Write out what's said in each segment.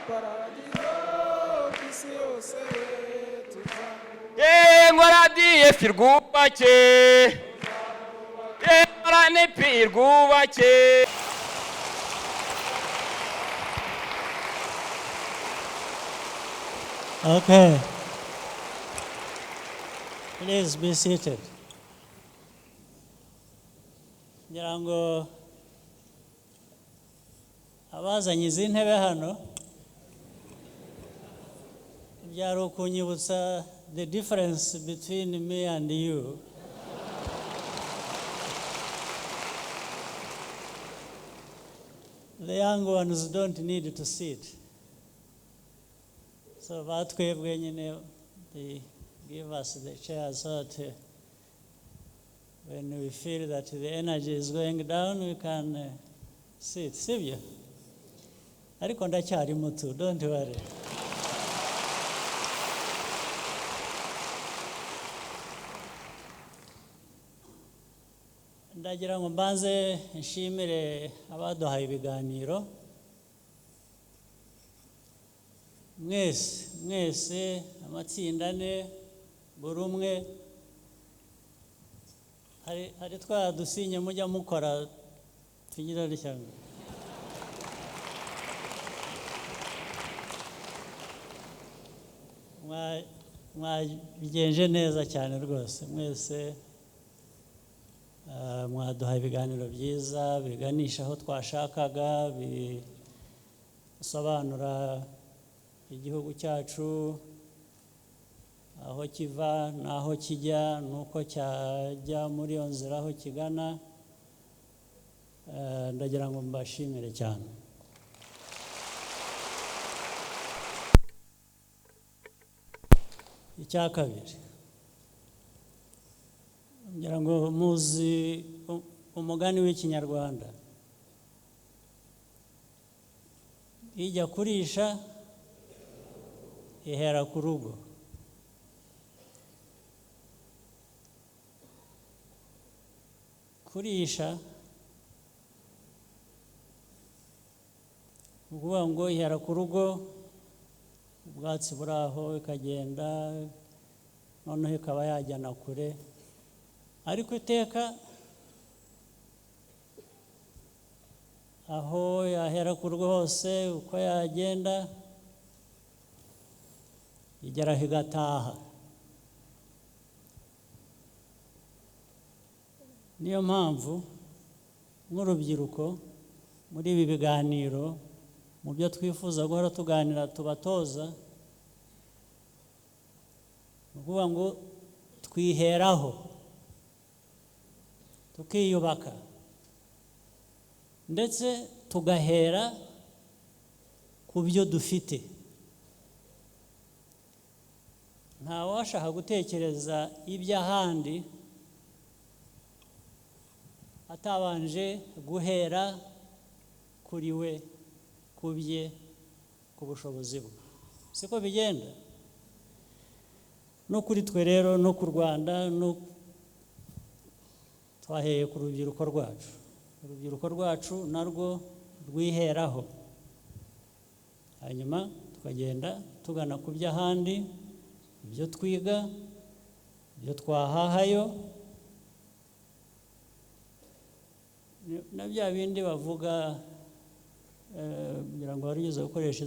paradizo isi yose ngoradiye firwubake ngorane pirwubake. Okay. Please be seated. Ngira ngo abazanye izi ntebe hano byari ukunyibutsa the difference between me and you. The young ones don't need to sit. So batwebwe nyine they give us the chairs so that when we feel that the energy is going down, we can sit. Sibyo? Ariko ndacyari muto, don't worry. Ndagira ngo mbanze nshimire abaduhaye ibiganiro. Mwese amatsinda ane buri umwe hari twa dusinye mujya mukora tugira rishyanga. Mwabigenje neza cyane rwose mwese. Mwaduhaye ibiganiro byiza biganisha aho twashakaga, bisobanura igihugu cyacu aho kiva n'aho kijya nuko cyajya muri iyo nzira aho kigana. Ndagira ngo mbashimire cyane. Icya kabiri, ngira ngo muzi umugani w'ikinyarwanda, ijya kurisha ihera ku rugo. Kurisha ukuvuga ngo ihera ku rugo, ubwatsi buri aho ikagenda noneho ikaba yajyana kure, ariko iteka aho yahera ku rugo hose uko yagenda igeraho igataha. Niyo mpamvu nk'urubyiruko muri ibi biganiro mu byo twifuza guhora tuganira tubatoza, ni ukuvuga ngo twiheraho tukiyubaka ndetse tugahera ku byo dufite. Nta washaka gutekereza iby'ahandi atabanje guhera kuri we, ku bye, ku bushobozi bwe. Siko bigenda? No kuri twe rero no ku Rwanda twaheye ku rubyiruko rwacu. Urubyiruko rwacu narwo rwiheraho, hanyuma tukagenda tugana ku by'ahandi, ibyo twiga, ibyo twahahayo, na bya bindi bavuga kugira ngo barigeze gukoresha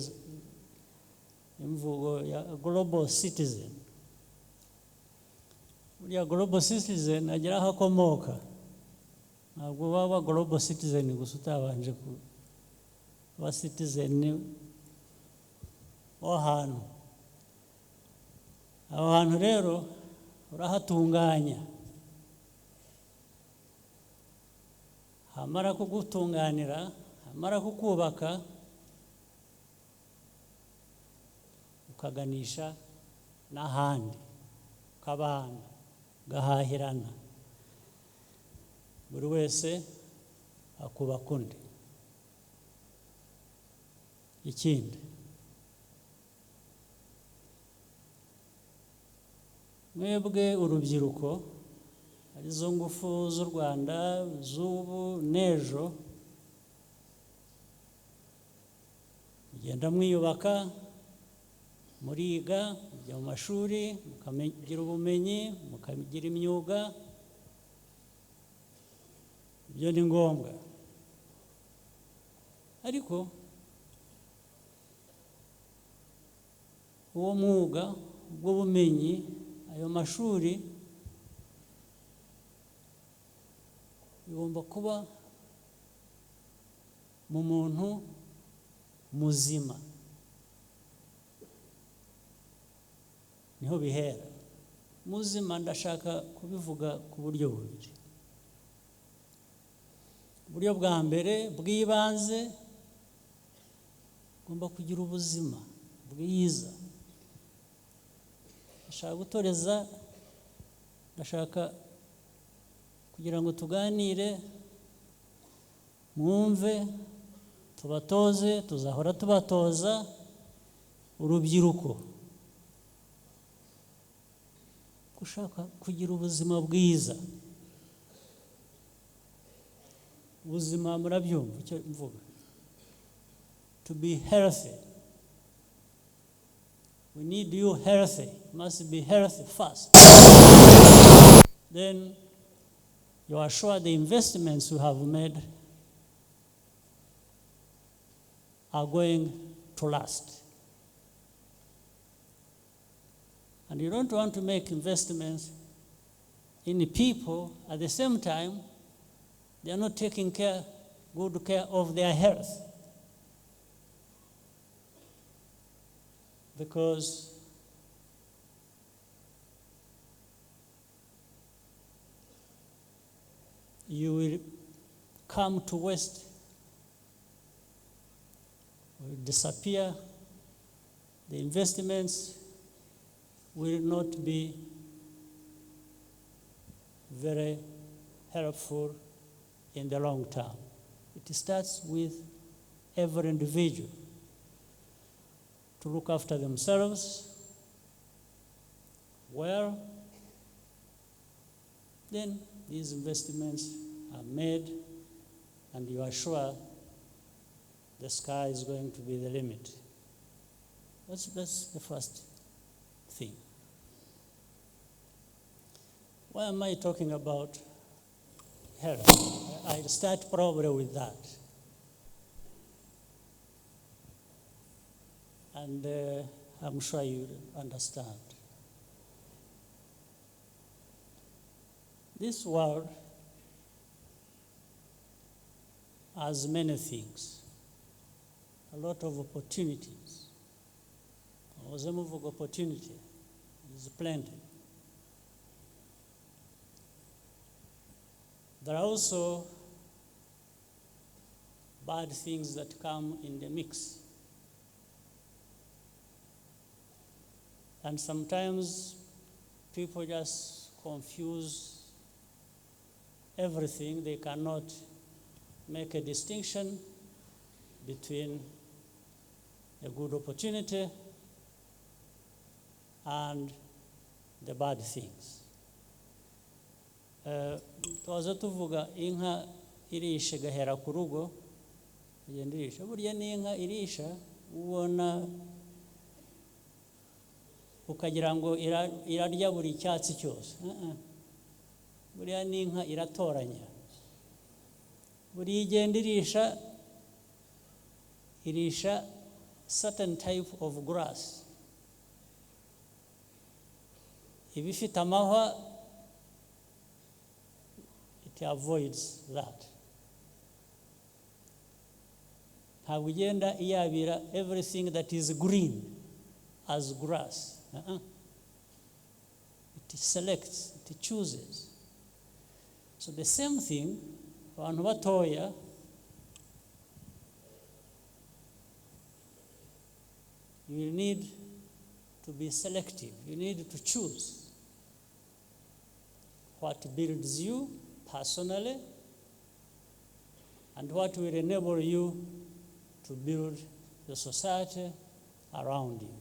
imvugo ya global citizen. Buriya global citizen agira aho akomoka, ntabwo waba global citizen gusa utabanje kuba citizen w'ahantu. Aho hantu rero urahatunganya, hamara kugutunganira, hamara kukubaka, ukaganisha n'ahandi, ukabana, ugahahirana, buri wese akubaka undi. Ikindi, mwebwe urubyiruko, arizo ngufu z'u Rwanda z'ubu n'ejo, genda mwiyubaka, muriga, mujya mu mashuri, mukagira ubumenyi, mukagira imyuga. Ibyo ni ngombwa. Ariko uwo mwuga, ubwo bumenyi, ayo mashuri bigomba kuba mu muntu muzima. Niho bihera. Muzima ndashaka kubivuga ku buryo bubiri. Uburyo bwa mbere bw'ibanze, ugomba kugira ubuzima bwiza. Ndashaka kugira ngo tuganire, mwumve, tubatoze, tuzahora tubatoza urubyiruko gushaka kugira ubuzima bwiza. Ubuzima murabyumva icyo mvuga. To be healthy. We need you healthy. You must be healthy first. Then you are sure the investments you have made are going to last. And you don't want to make investments in people at the same time they are not taking good care of their health. Because you will come to waste, will disappear. The investments will not be very helpful in the long term. It starts with every individual to look after themselves well. Then these investments are made, and you are sure the sky is going to be the limit. That's the first thing. Why am I talking about health? I'll start probably with that. And I'm sure you understand. This world has many things, a lot of opportunities. A move of opportunity is plenty. There are also bad things that come in the mix. And sometimes people just confuse everything. They cannot make a distinction between a good opportunity and the bad things. Twaza tuvuga inka irisha igahera ku rugo, igenda irisha. Burya n'inka irisha ubona ukagira ngo irarya buri cyatsi cyose. Burya n'inka iratoranya. Buri igenda irisha certain type of grass. Ibifite amahwa, it avoids that. Ntabwo igenda iyabira everything that is green as grass. It selects, it chooses. So the same thing, abantu batoya, you need to be selective. You need to choose what builds you personally and what will enable you to build the society around you.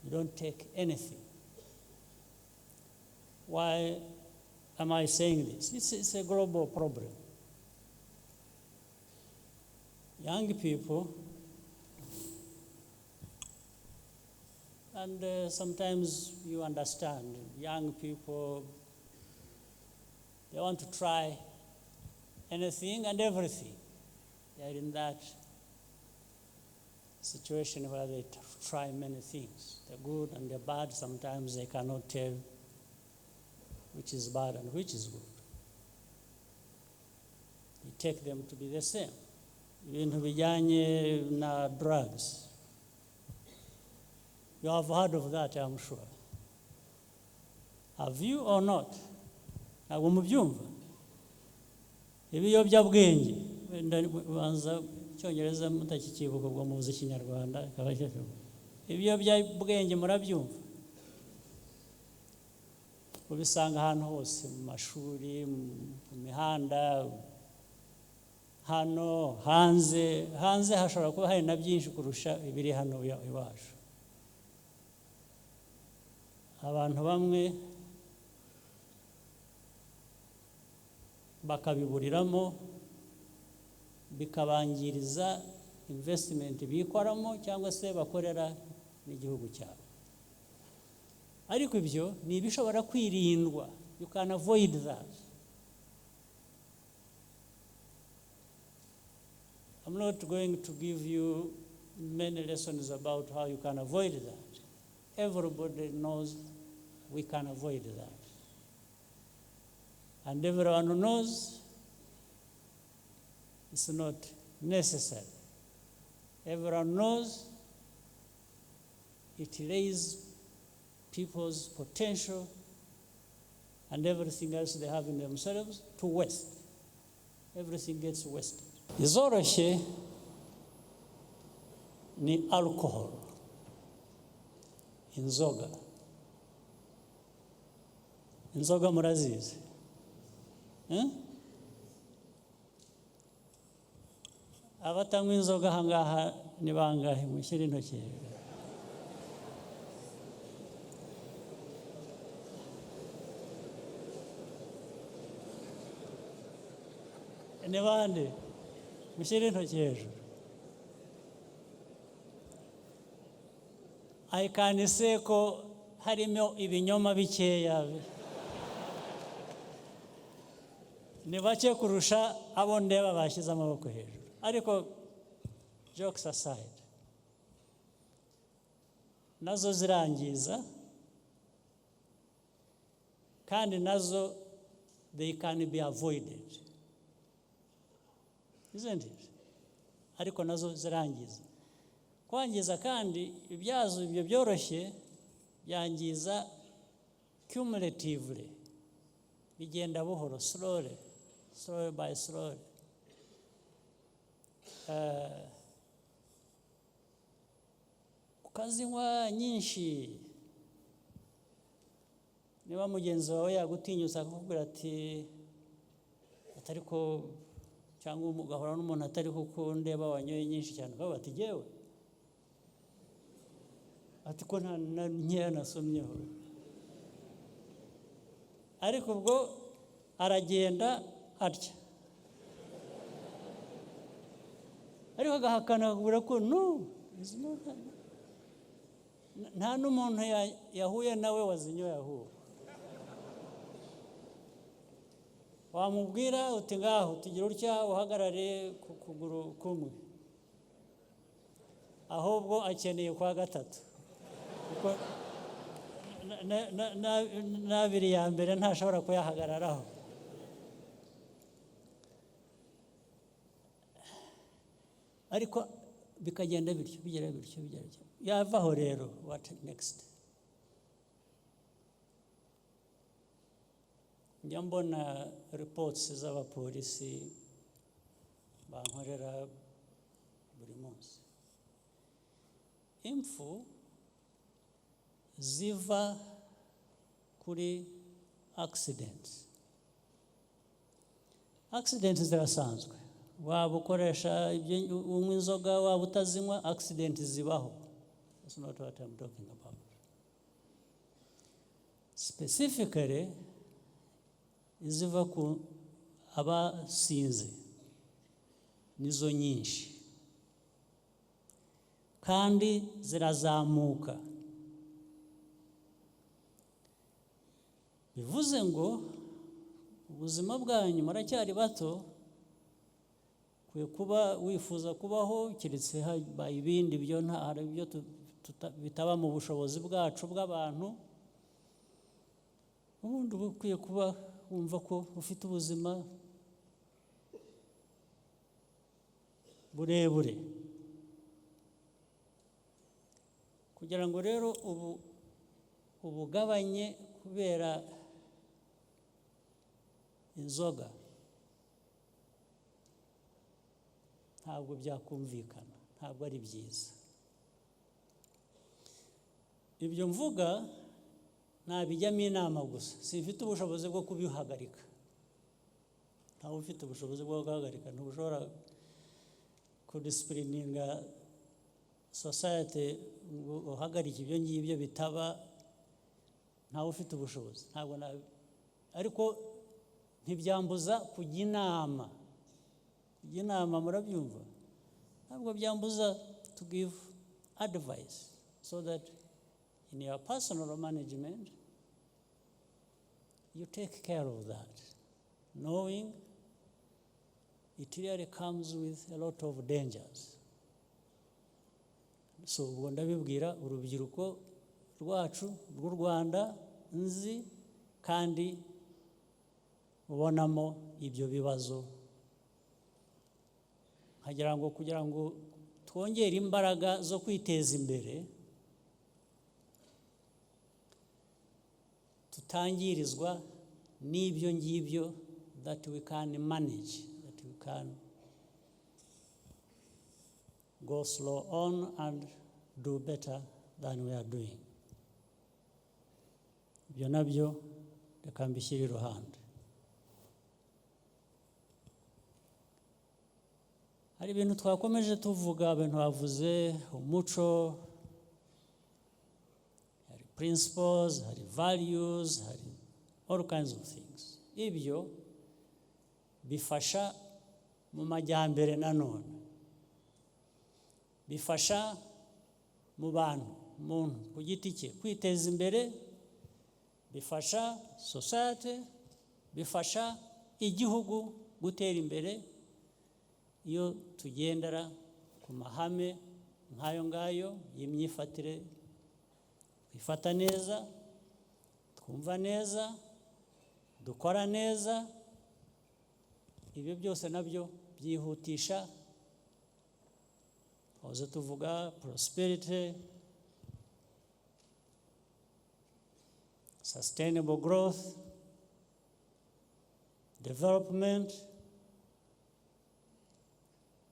You don't take anything. Why am I saying this? It's a global problem. Young people And sometimes you understand, young people, they want to try anything and everything. They are in that situation where they try many things, the good and the bad. Sometimes they cannot tell which is bad and which is good. You take them to be the same. Ibintu bijyanye na drugs. You have heard of that, I'm sure. Have you or not? Ntabwo mubyumva. Ibiyobyabwenge. Banza Icyongereza mutakikibuka ubwo muzi Ikinyarwanda akaba cyo. Ibiyobyabwenge murabyumva. Ubisanga ahantu hose mu mashuri, mu mihanda, hano hanze hashobora kuba hari na byinshi kurusha ibiri hano iwacu. Abantu bamwe bakabiburiramo bikabangiriza investment bikoramo cyangwa se bakorera n'igihugu cyabo. Ariko ibyo ni ibishobora kwirindwa. You can avoid that. I'm not going to give you many lessons about how you can avoid that. Everybody knows we can avoid that. And everyone knows it's not necessary. Everyone knows it raises people's potential and everything else they have in themselves to waste. Everything gets wasted. Izoroshye ni alcohol, inzoga. Inzoga murazizi? Abatanywa inzoga ahangaha ni bangahe? Mushyire intoki. Ni bande? Mushyire intoki hejuru. I can say ko harimo ibinyoma bikeya. Ni bake kurusha abo ndeba bashyize amaboko hejuru. Ariko jokes aside, nazo zirangiza kandi nazo they can be avoided, isn't it? Ariko nazo zirangiza. Kwangiza kandi ibyazo ibyo byoroshye byangiza cumulatively, bigenda buhoro, slowly by slowly. Ukazinywa nyinshi, niba mugenzi wawe yagutinyuza akakubwira ati atari ko, cyangwa ugahora n'umuntu atari ko ndeba wanyoye nyinshi cyane, ukaba ati jyewe ati ko nta nkeya nasomyeho. Ariko ubwo aragenda atya, ariko agahakana akubwira ko no, nta n'umuntu yahuye nawe wazinyoye aho. Wamubwira uti ngaho tugira utya uhagarare ku kuguru kumwe, ahubwo akeneye kwa gatatu, kuko n'abiri ya mbere ntashobora kuyahagararaho. Ariko bikagenda bityo, bigera bityo. Yavaho rero, what next? Njya mbona reports z'abapolisi bankorera buri munsi. Impfu ziva kuri accidents. Accidents zirasanzwe. Waba ukoresha unywa inzoga, waba utazinywa, accidents zibaho. That's not what I'm talking about. Specifically, iziva ku abasinze nizo nyinshi kandi zirazamuka. bivuze ngo ubuzima bwanyu muracyari bato, kwe kuba wifuza kubaho keretse habaye ibindi byo hari ibyo bitaba mu bushobozi bwacu bw'abantu. Ubundi uba ukwiye kuba wumva ko ufite ubuzima burebure, kugira ngo rero ubugabanye kubera inzoga ntabwo byakumvikana, ntabwo ari byiza. Ibyo mvuga ntabijyamo inama gusa, simfite ubushobozi bwo kubihagarika. Ntawe ufite ubushobozi bwo guhagarika, ntushobora kudisipurininga society ngo uhagarike ibyo ngibyo bitaba, ntawe ufite ubushobozi. Ntabwo ariko ntibyambuza kujya inama. Kujya inama murabyumva, ntabwo byambuza to give advice so that in your personal management you take care of that, knowing it really comes with a lot of dangers. So ubwo ndabibwira urubyiruko rwacu rw'u Rwanda nzi kandi ubonamo ibyo bibazo, nkagira ngo kugira ngo twongere imbaraga zo kwiteza imbere, tutangirizwa n'ibyo ngibyo, that we can manage, that we can go slow on and do better than we are doing. Ibyo nabyo reka mbishyire iruhande. Hari ibintu twakomeje tuvuga, abantu bavuze umuco, hari principles, hari values, hari all kinds of things. Ibyo bifasha mu majyambere nanone, bifasha mu bantu, umuntu ku giti cye kwiteza imbere, bifasha society, bifasha igihugu gutera imbere. Iyo tugendera ku mahame nk'ayo ngayo y'imyifatire, twifata neza, twumva neza, dukora neza, ibyo byose nabyo byihutisha, hoze tuvuga prosperity, sustainable growth, development,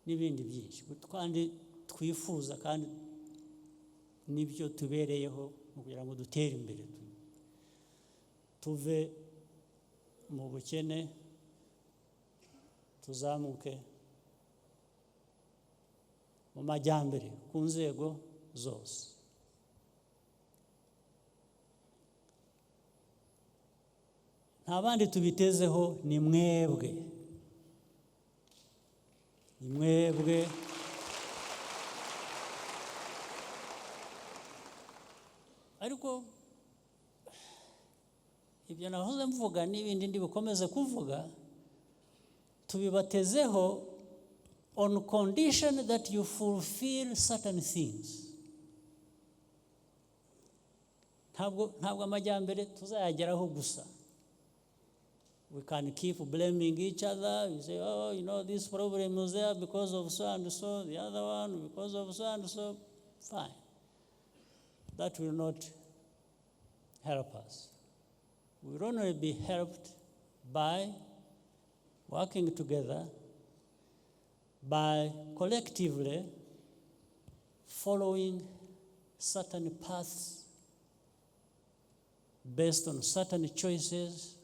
n'ibindi byinshi kandi twifuza, kandi nibyo tubereyeho kugira ngo dutere imbere, tuve mu bukene tuzamuke mu majyambere ku nzego zose. Nta bandi tubitezeho, ni mwebwe. Ni mwebwe. Ariko ibyo nahoze mvuga n'ibindi ndi bukomeze kuvuga, tubibatezeho on condition that you fulfill certain things. Ntabwo amajyambere tuzayageraho gusa. We can keep blaming each other. You say, oh, you know, this problem was there because of so and so, the other one because of so and so. Fine. That will not help us. We will only be helped by working together, by collectively following certain paths based on certain choices,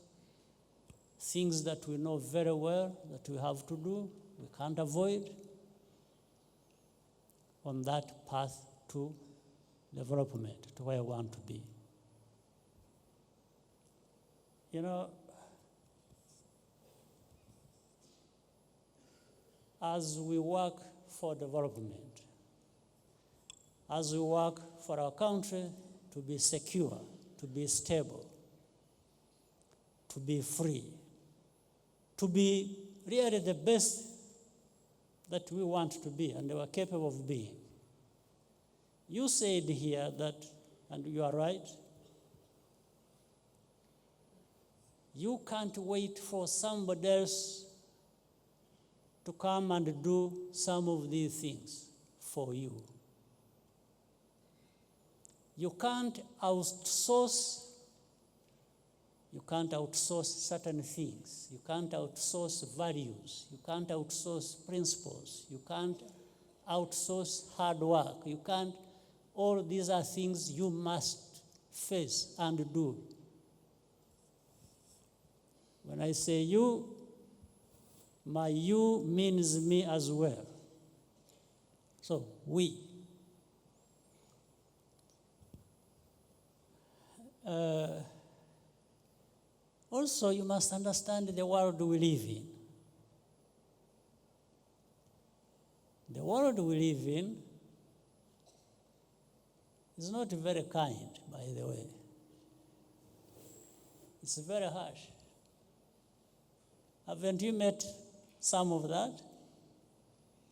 things that we know very well that we have to do, we can't avoid, on that path to development, to where we want to be. You know, as we work for development, as we work for our country to be secure, to be stable, to be free, to be really the best that we want to be and we are capable of being. You said here that, and you are right, you can't wait for somebody else to come and do some of these things for you. You can't outsource certain things. You can't outsource values. You can't outsource principles. You can't outsource hard work. You can't, all these are things you must face and do. When I say you, my you means me as well. So, we. Also, you must understand the world we live in. The world we live in is not very kind, by the way. It's very harsh. Haven't you met some of that?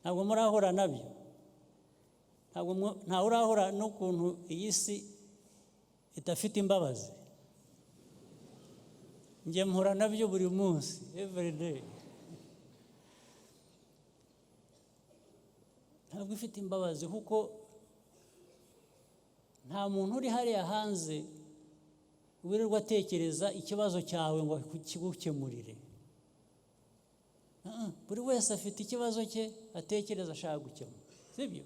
Ntabwo murahura nabyo. Ntabwo urahura n'ukuntu iyi si idafite imbabazi. Njye mpura nabyo buri munsi, every day. Ntabwo ifite imbabazi kuko nta muntu uri hariya hanze wirirwa atekereza ikibazo cyawe ngo kigukemurire. Buri wese afite ikibazo cye atekereza ashaka gukemura, sibyo?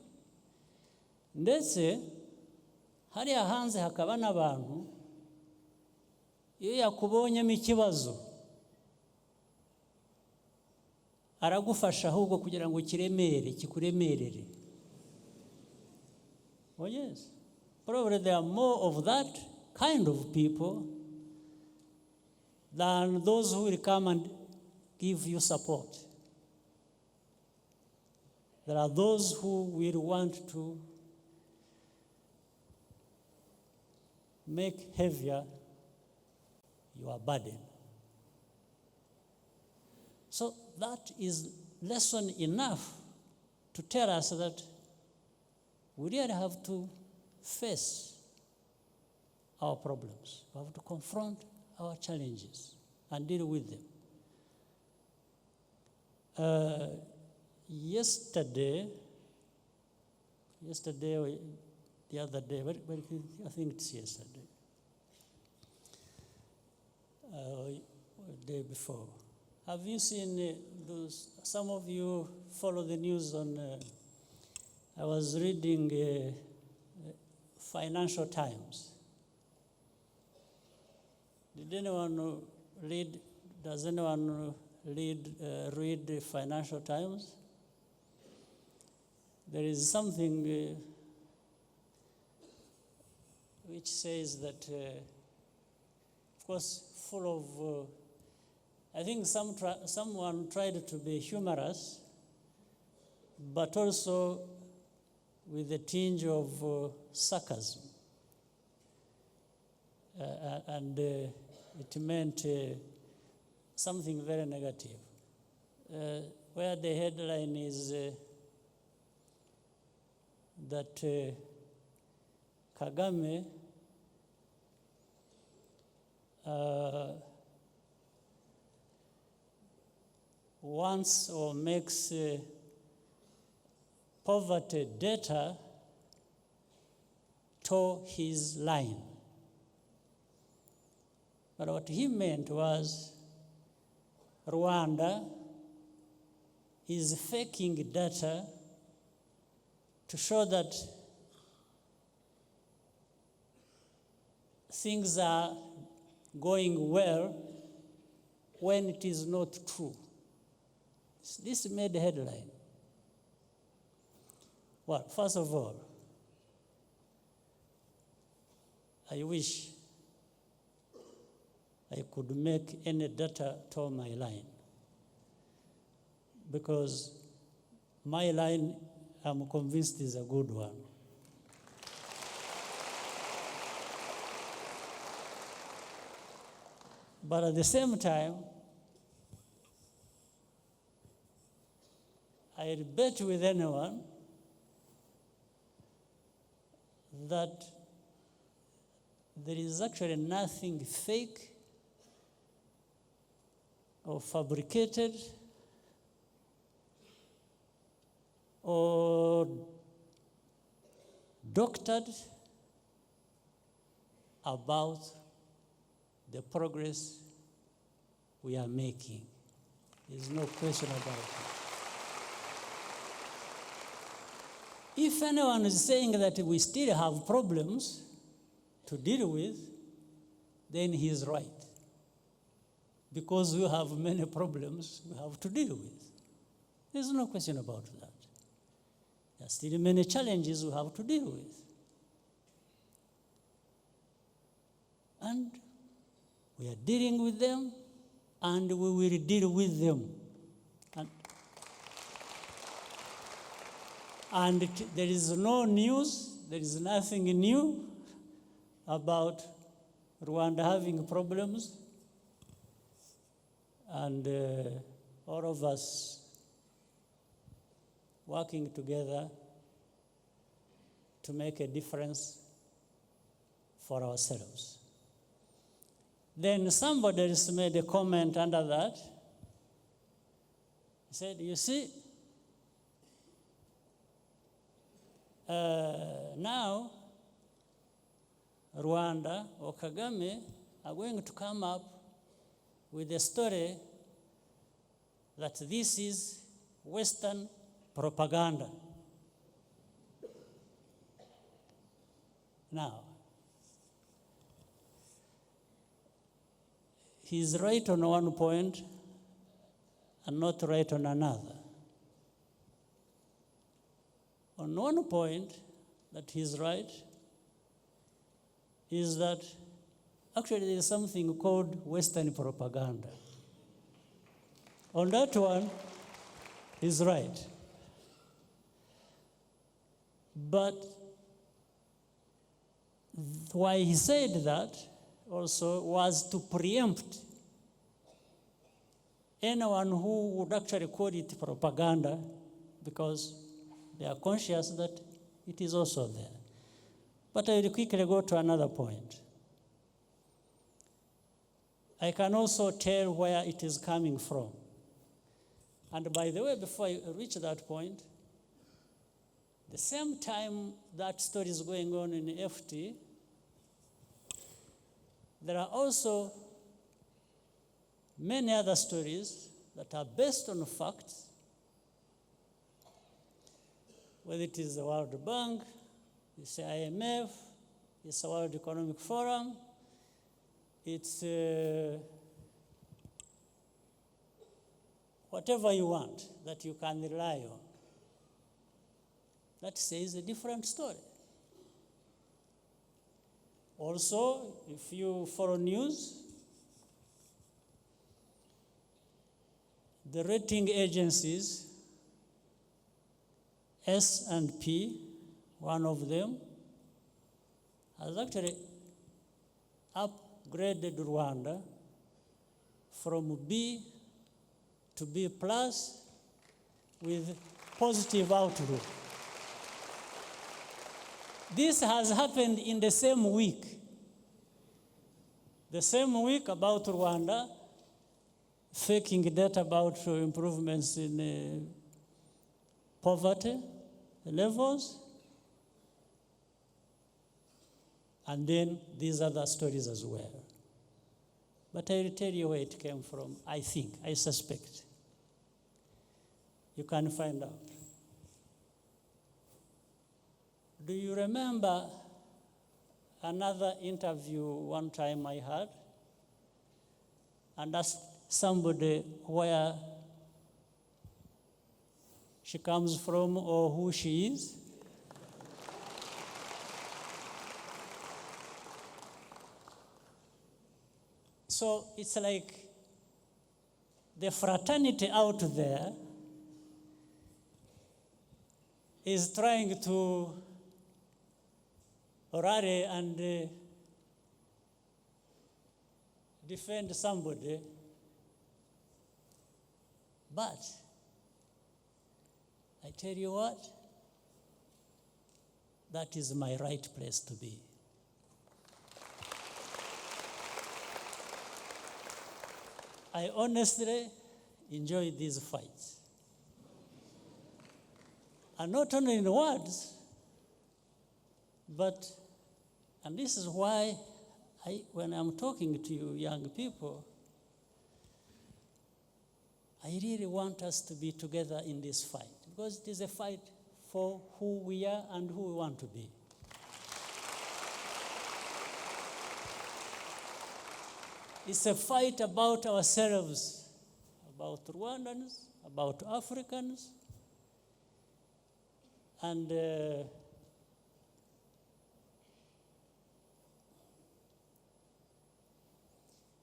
Ndetse hariya hanze hakaba n'abantu iyo yakubonyemo ikibazo aragufasha ahubwo kugira ngo kikuremerere. Oh yes, probably there are more of that kind of people than those who will come and give you support. There are those who will want to make heavier your burden. So that is lesson enough to tell us that we really have to face our problems. We have to confront our challenges and deal with them. Yesterday or the other day, but I think it's yesterday, the day before. Have you seen those? Some of you follow the news on. I was reading Financial Times. Did anyone read? Does anyone read the Financial Times? There is something which says that, of course, full of. I think someone tried to be humorous, but also with a tinge of sarcasm. And it meant something very negative. Where the headline is that Kagame wants or makes poverty data toe his line. But what he meant was Rwanda is faking data to show that things are going well when it is not true. This made the headline. Well, first of all, I wish I could make any data toe my line, because my line, I'm convinced, is a good one. But at the same time, I'll bet with anyone that there is actually nothing fake or fabricated or doctored about the progress we are making. There's no question about it. If anyone is saying that we still have problems to deal with, then he is right. Because we have many problems we have to deal with. There's no question about that. There are still many challenges we have to deal with. And we are dealing with them, and we will deal with them. And there is no news, there is nothing new about Rwanda having problems. And all of us working together to make a difference for ourselves. Then somebody else made a comment under that. He said, you see, now Rwanda or Kagame are going to come up with a story that this is Western propaganda. Now, he's right on one point and not right on another. On one point that he's right is that actually there is something called Western propaganda. On that one, he's right. But why he said that also was to preempt anyone who would actually call it propaganda, because they are conscious that it is also there. But I will quickly go to another point. I can also tell where it is coming from. And by the way, before I reach that point, the same time that story is going on in FT, there are also many other stories that are based on facts, whether it is the World Bank, it's the IMF, it's the World Economic Forum, it's whatever you want that you can rely on. That says a different story. Also, if you follow news, the rating agencies, S&P, one of them, has actually upgraded Rwanda from B to B plus with positive outlook. This has happened in the same week. The same week about Rwanda, faking data about improvements in poverty levels, and then these other stories as well. But I will tell you where it came from, I think, I suspect. You can find out. Do you remember another interview one time I had and asked somebody where she comes from or who she is? So it's like the fraternity out there is trying to rally and defend somebody, but I tell you what, that is my right place to be. I honestly enjoy these fights. And not only in words, but, and this is why when I'm talking to you young people, I really want us to be together in this fight, because it is a fight for who we are and who we want to be. It's a fight about ourselves, about Rwandans, about Africans, and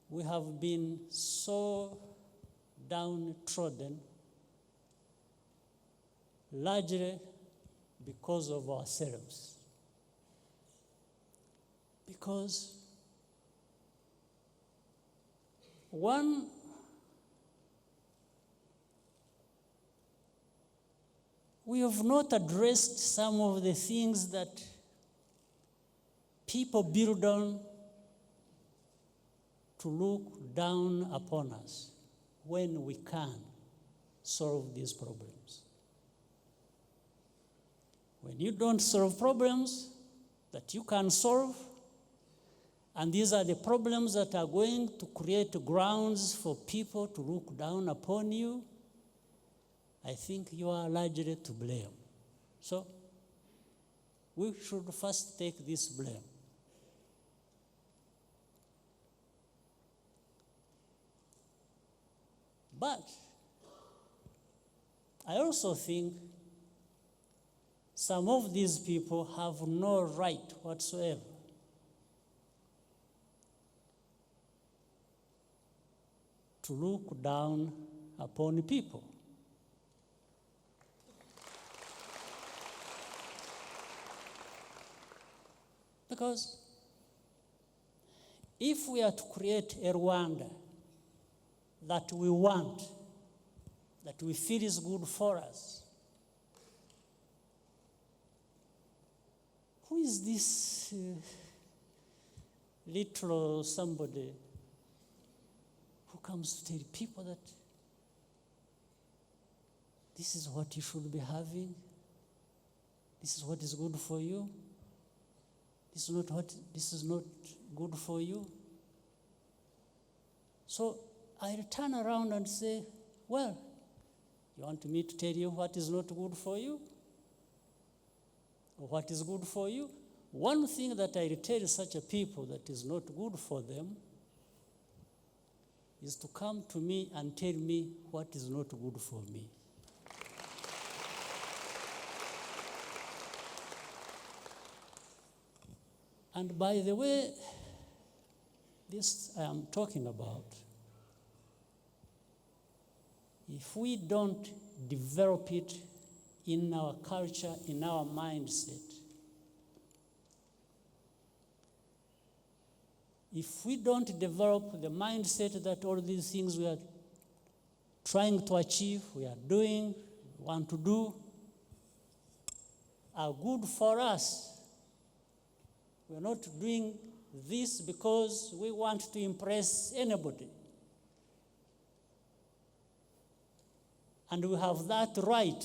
we have been so downtrodden, largely because of ourselves. Because one, we have not addressed some of the things that people build on to look down upon us when we can solve these problems. When you don't solve problems that you can solve, and these are the problems that are going to create grounds for people to look down upon you, I think you are largely to blame. So we should first take this blame. But I also think some of these people have no right whatsoever to look down upon people. Because if we are to create a Rwanda that we want, that we feel is good for us, who is this little somebody who comes to tell people that this is what you should be having, this is what is good for you, this is not good for you? So I turn around and say, well, you want me to tell you what is not good for you? Or what is good for you? One thing that I tell such a people that is not good for them is to come to me and tell me what is not good for me. And by the way, this I am talking about, if we don't develop it in our culture, in our mindset, if we don't develop the mindset that all these things we are trying to achieve, we are doing, we want to do, are good for us, we are not doing this because we want to impress anybody. And we have that right.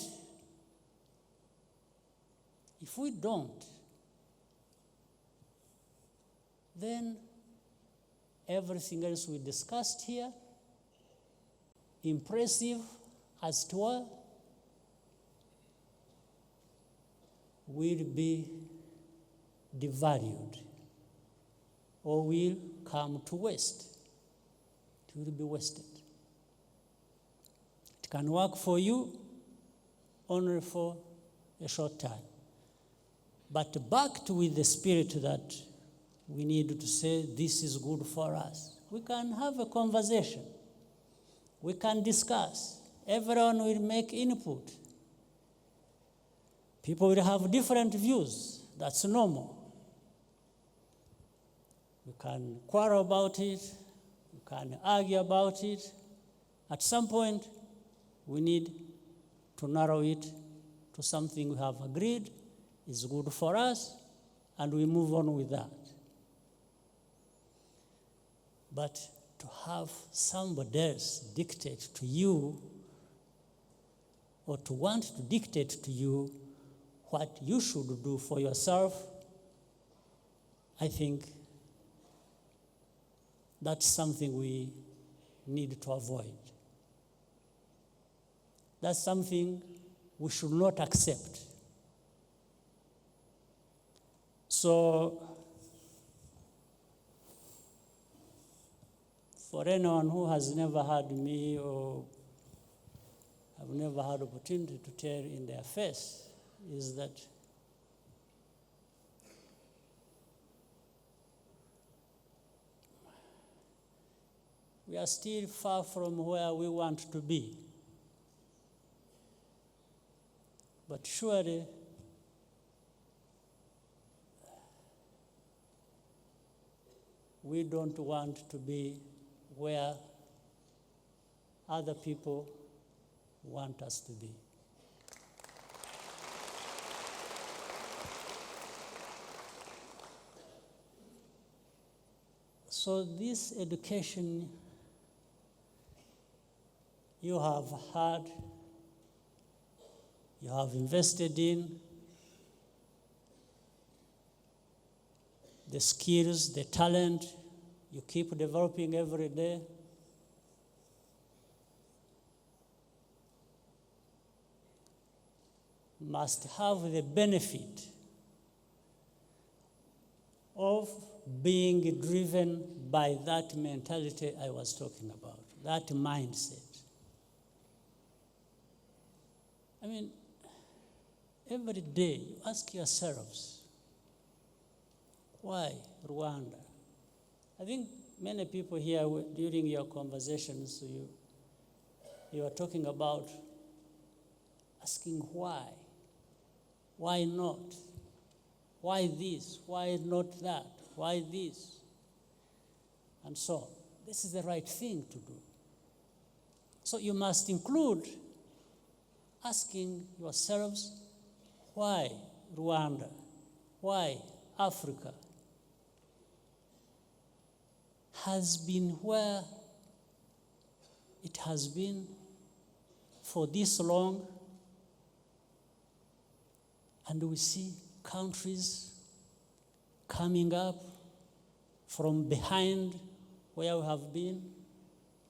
If we don't, then everything else we discussed here, impressive as it were, will be devalued or will come to waste. It will be wasted. It can work for you only for a short time. But backed with the spirit that we need to say this is good for us. We can have a conversation. We can discuss. Everyone will make input. People will have different views. That's normal. We can quarrel about it. We can argue about it. At some point, we need to narrow it to something we have agreed is good for us, and we move on with that. But to have somebody else dictate to you, or to want to dictate to you what you should do for yourself, I think that's something we need to avoid. That's something we should not accept. So, for anyone who has never heard me or have never had opportunity to tell in their face, is that we are still far from where we want to be. But surely, we don't want to be where other people want us to be. So this education you have had, you have invested in, the skills, the talent, you keep developing every day. Must have the benefit of being driven by that mentality I was talking about, that mindset. I mean, every day you ask yourselves, why Rwanda? I think many people here during your conversations, you are talking about asking why. Why not? Why this? Why not that? Why this? And so on. This is the right thing to do. So you must include asking yourselves, why Rwanda? Why Africa has been where it has been for this long, and we see countries coming up from behind where we have been,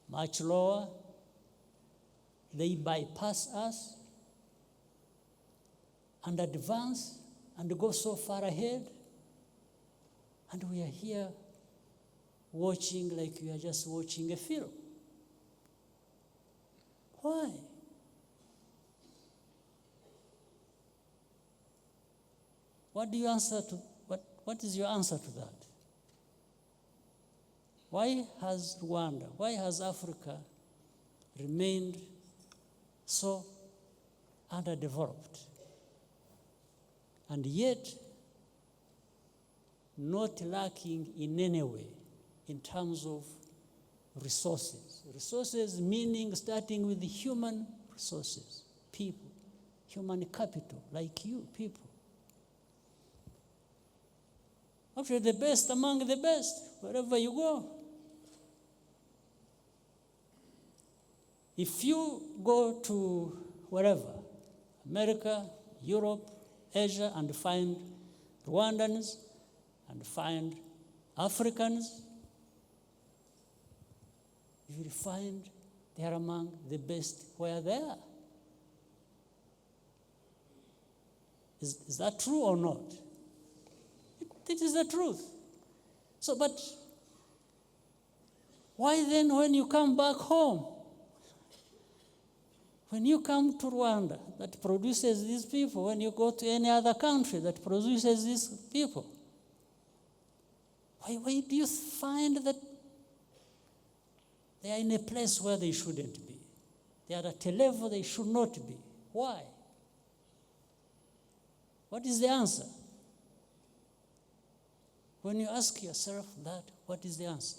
much lower. They bypass us and advance and go so far ahead, and we are here watching like we are just watching a film. Why? What do you answer to? What is your answer to that? Why has Rwanda, why has Africa remained so underdeveloped, and yet not lacking in any way in terms of resources? Resources meaning starting with the human resources, people, human capital, like you people. Actually, the best among the best, wherever you go. If you go to wherever, America, Europe, Asia, and find Rwandans and find Africans, you will find they are among the best where they are. Is that true or not? It is the truth. So, but why then when you come back home, when you come to Rwanda that produces these people, when you go to any other country that produces these people, why do you find that they are in a place where they shouldn't be? They are at a level they should not be. Why? What is the answer? When you ask yourself that, what is the answer?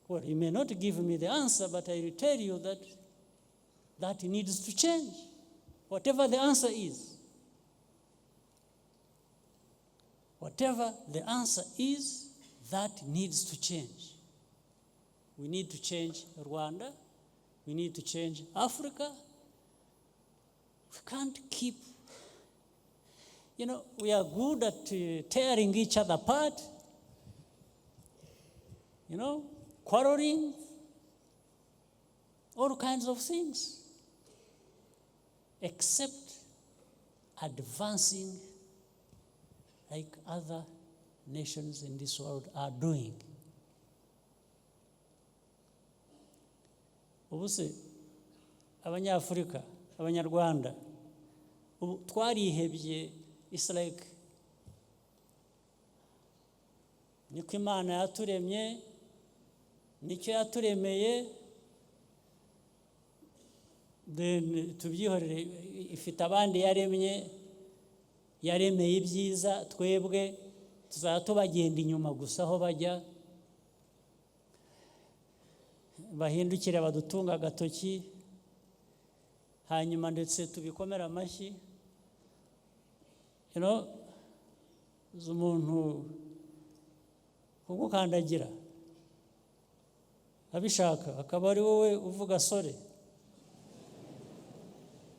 Well, you may not give me the answer, but I will tell you that that needs to change. Whatever the answer is. Whatever the answer is, that needs to change. We need to change Rwanda. We need to change Africa. We can't keep, we are good at tearing each other apart, quarreling, all kinds of things, except advancing like other nations in this world are doing. Ubu se Abanyafurika, Abanyarwanda, ubu twarihebye. It's like niko Imana yaturemye, nicyo yaturemeye, then tubyihorere. Ifite abandi yaremeye ibyiza, twebwe tuzaba tubagenda inyuma gusa aho bajya, bahindukire badutunga agatoki, hanyuma ndetse tubikomera amashyi. Umuntu kugukandagira abishaka akaba ari wowe uvuga sorry.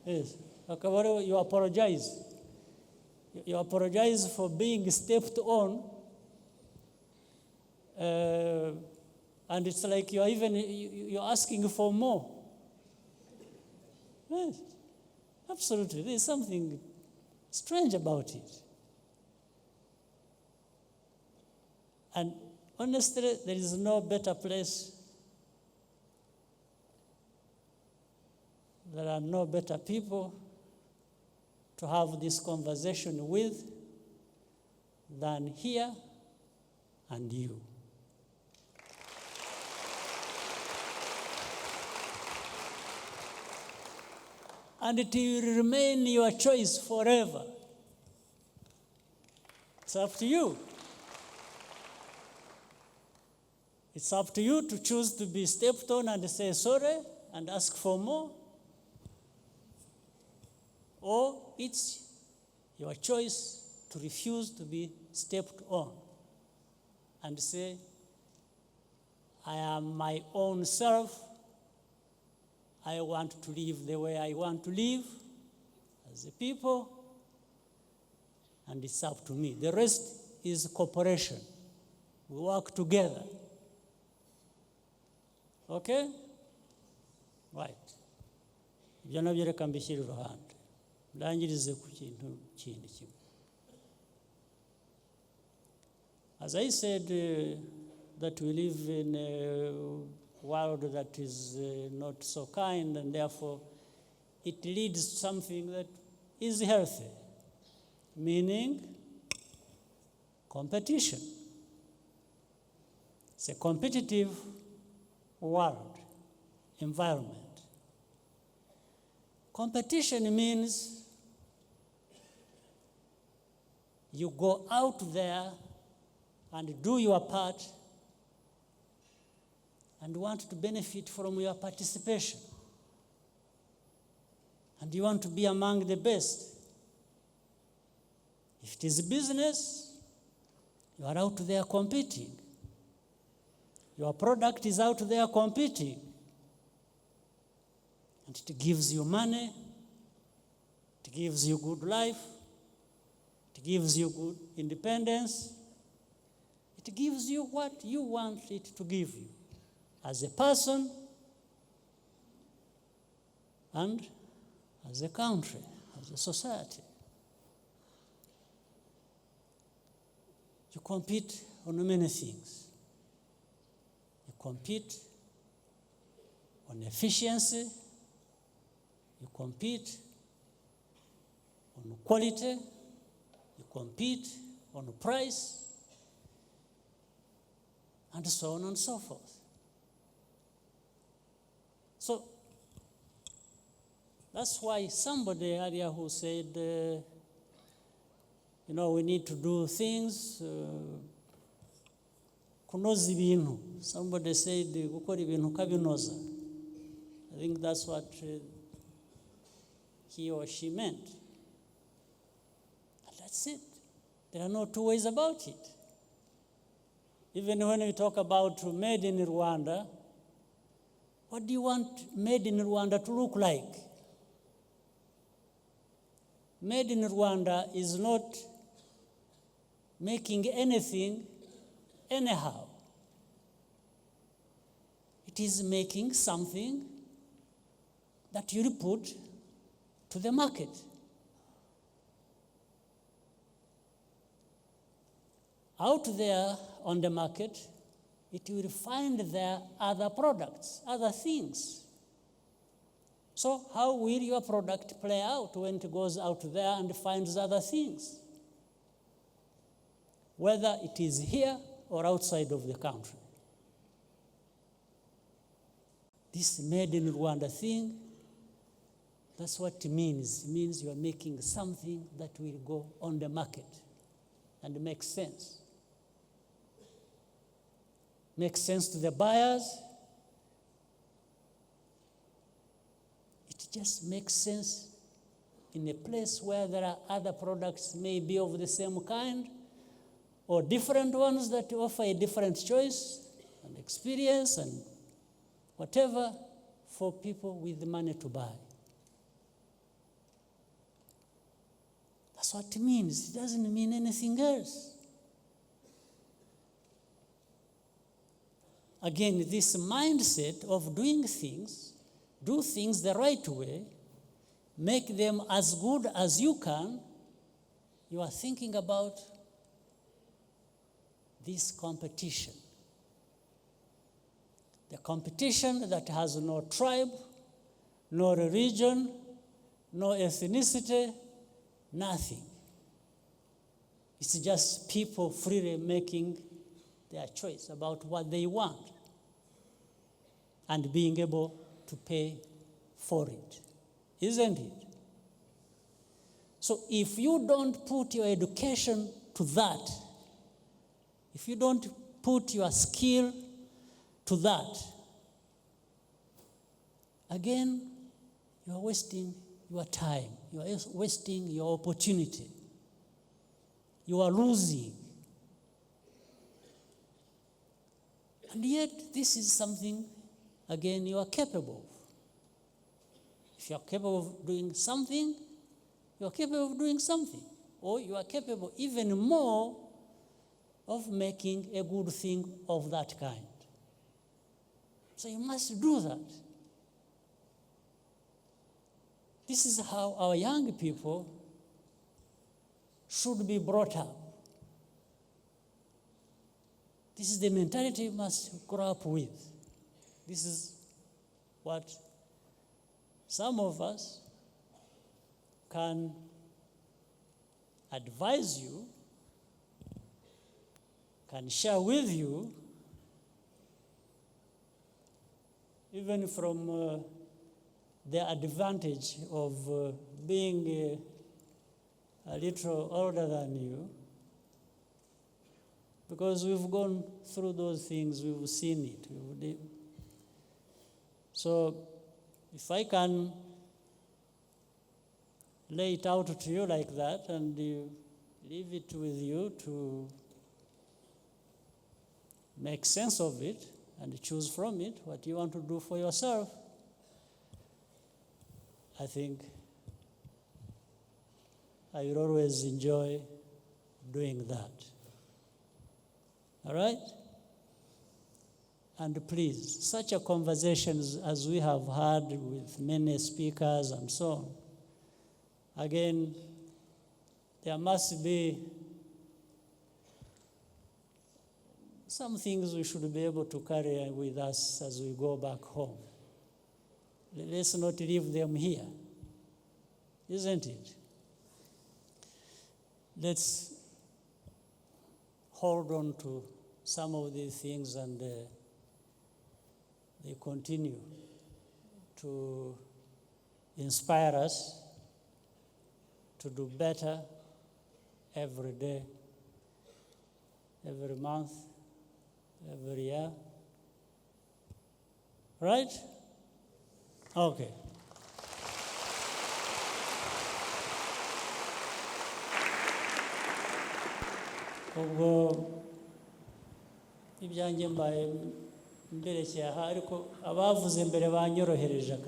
Yes, akaba ari you apologize. You apologize for being stepped on, and it's like you're asking for more. Yes, absolutely. There's something strange about it. And honestly, there is no better place. There are no better people to have this conversation with than here and you. And it will remain your choice forever. It's up to you. It's up to you to choose to be stepped on and say sorry and ask for more. Or it's your choice to refuse to be stepped on and say, I am my own self. I want to live the way I want to live as a people, and it's up to me. The rest is cooperation. We work together. Okay? Right. Ibyo nabyo reka mbishyire iruhande. Ndangirize ku kintu kindi kimwe. As I said, that we live in a world that is not so kind, and therefore it leads to something that is healthy, meaning competition. It's a competitive world, environment. Competition means you go out there and do your part and want to benefit from your participation. And you want to be among the best. If it is business, you are out there competing. Your product is out there competing. And it gives you money, it gives you good life, it gives you good independence, it gives you what you want it to give you as a person and as a country, as a society. You compete on many things. You compete on efficiency, you compete on quality, you compete on price, and so on and so forth. So that's why somebody earlier who said, we need to do things kunoza ibintu. Somebody said gukora ibintu kabinoza. I think that's what he or she meant. And that's it. There are no two ways about it. Even when we talk about made in Rwanda, what do you want made in Rwanda to look like? Made in Rwanda is not making anything anyhow. It is making something that you put to the market. Out there on the market, it will find there other products, other things. So how will your product play out when it goes out there and finds other things? Whether it is here or outside of the country. This made in Rwanda thing, that's what it means. It means you are making something that will go on the market and make sense. Makes sense to the buyers. It just makes sense in a place where there are other products maybe of the same kind or different ones that offer a different choice and experience and whatever for people with the money to buy. That's what it means. It doesn't mean anything else. Again, this mindset of doing things, do things the right way, make them as good as you can, you are thinking about this competition. The competition that has no tribe, no religion, no ethnicity, nothing. It's just people freely making their choice about what they want and being able to pay for it, isn't it? So if you don't put your education to that, if you don't put your skill to that, again, you are wasting your time. You are wasting your opportunity. You are losing. And yet, this is something, again, you are capable of. If you are capable of doing something, you are capable of doing something. Or you are capable even more of making a good thing of that kind. So you must do that. This is how our young people should be brought up. This is the mentality you must grow up with. This is what some of us can advise you, can share with you, even from the advantage of being a little older than you, because we've gone through those things, we've seen it. So if I can lay it out to you like that and leave it with you to make sense of it and choose from it what you want to do for yourself, I think I will always enjoy doing that. All right? And please, such a conversations as we have had with many speakers and so on, again, there must be some things we should be able to carry with us as we go back home. Let's not leave them here, isn't it? Let's hold on to some of these things and they continue to inspire us to do better every day, every month, every year. Right? Okay. Ubwo ibyanjye mbaye mberekeye aha ariko abavuze mbere banyorohereje akazi.